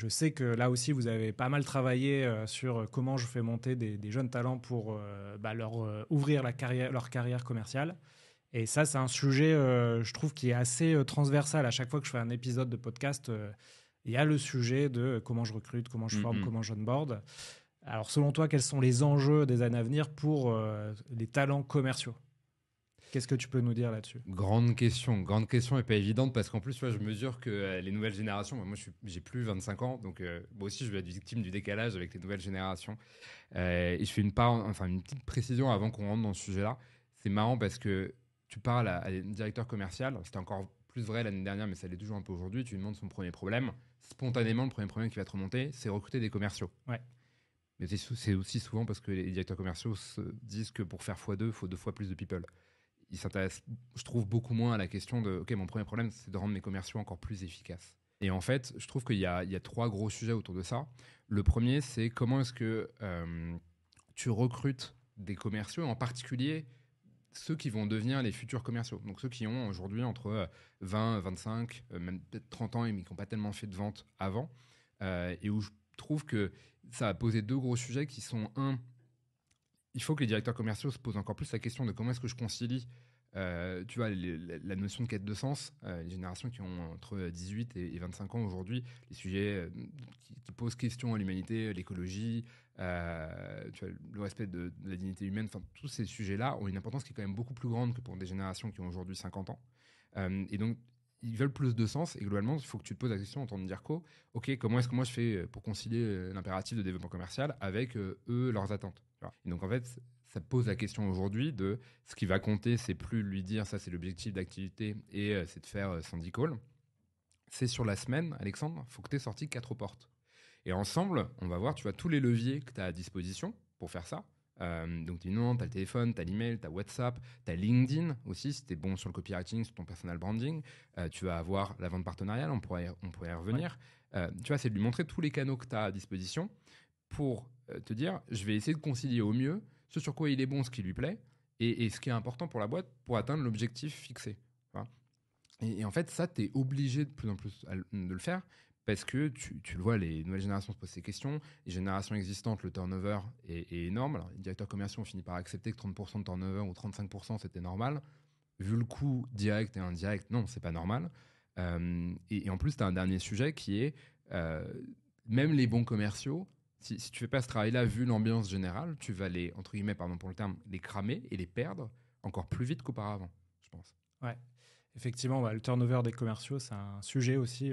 Je sais que là aussi, vous avez pas mal travaillé sur comment je fais monter des jeunes talents pour leur ouvrir leur carrière commerciale. Et ça, c'est un sujet, je trouve, qui est assez transversal. À chaque fois que je fais un épisode de podcast, il y a le sujet de comment je recrute, comment je forme, comment je onboard. Alors, selon toi, quels sont les enjeux des années à venir pour les talents commerciaux? Qu'est-ce que tu peux nous dire là-dessus? Grande question et pas évidente parce qu'en plus, tu vois, je mesure que les nouvelles générations, moi, j'ai plus 25 ans, donc moi aussi, je vais être victime du décalage avec les nouvelles générations. Et je fais une petite précision avant qu'on rentre dans ce sujet-là. C'est marrant parce que tu parles à un directeur commercial, c'était encore plus vrai l'année dernière, mais ça l'est toujours un peu aujourd'hui. Tu lui demandes son premier problème. Spontanément, le premier problème qui va te remonter, c'est recruter des commerciaux. Ouais. Mais c'est aussi souvent parce que les directeurs commerciaux se disent que pour faire x2, il faut 2 fois plus de people. Ils s'intéressent, je trouve, beaucoup moins à la question de OK, mon premier problème, c'est de rendre mes commerciaux encore plus efficaces. Et en fait, je trouve qu'il y a 3 gros sujets autour de ça. Le premier, c'est comment est-ce que tu recrutes des commerciaux, en particulier ceux qui vont devenir les futurs commerciaux. Donc ceux qui ont aujourd'hui entre 20, 25, même peut-être 30 ans, mais qui n'ont pas tellement fait de vente avant. Et où je trouve que ça a posé 2 gros sujets qui sont, un, il faut que les directeurs commerciaux se posent encore plus la question de comment est-ce que je concilie tu vois, la notion de quête de sens. Les générations qui ont entre 18 et 25 ans aujourd'hui, les sujets qui posent question à l'humanité, l'écologie, tu vois, le respect de la dignité humaine, enfin, tous ces sujets-là ont une importance qui est quand même beaucoup plus grande que pour des générations qui ont aujourd'hui 50 ans. Et donc, ils veulent plus de sens. Et globalement, il faut que tu te poses la question en tant que DIRCO, OK, comment est-ce que moi je fais pour concilier l'impératif de développement commercial avec eux, leurs attentes, tu vois. Et donc, en fait, ça pose la question aujourd'hui de ce qui va compter, c'est plus lui dire ça, c'est l'objectif d'activité et c'est de faire 110 calls. C'est sur la semaine, Alexandre, il faut que tu aies sorti 4 portes. Et ensemble, on va voir, tu vois, tous les leviers que tu as à disposition pour faire ça. Donc, tu as le téléphone, tu as l'email, tu as WhatsApp, tu as LinkedIn aussi, si tu es bon sur le copywriting, sur ton personal branding. Tu vas avoir la vente partenariale, on pourrait y Ouais. revenir. Tu vois, c'est de lui montrer tous les canaux que tu as à disposition pour te dire, je vais essayer de concilier au mieux ce sur quoi il est bon, ce qui lui plaît, et ce qui est important pour la boîte pour atteindre l'objectif fixé. Voilà. Et en fait, ça, tu es obligé de plus en plus de le faire parce que tu le vois, les nouvelles générations se posent ces questions. Les générations existantes, le turnover est énorme. Alors, les directeurs commerciaux ont fini par accepter que 30% de turnover ou 35% c'était normal. Vu le coût direct et indirect, non, c'est pas normal. Et en plus, tu as un dernier sujet qui est euh, même les bons commerciaux, si tu fais pas ce travail-là, vu l'ambiance générale, tu vas les, entre guillemets, pardon pour le terme, les cramer et les perdre encore plus vite qu'auparavant, je pense. Ouais. Effectivement, le turnover des commerciaux, c'est un sujet aussi.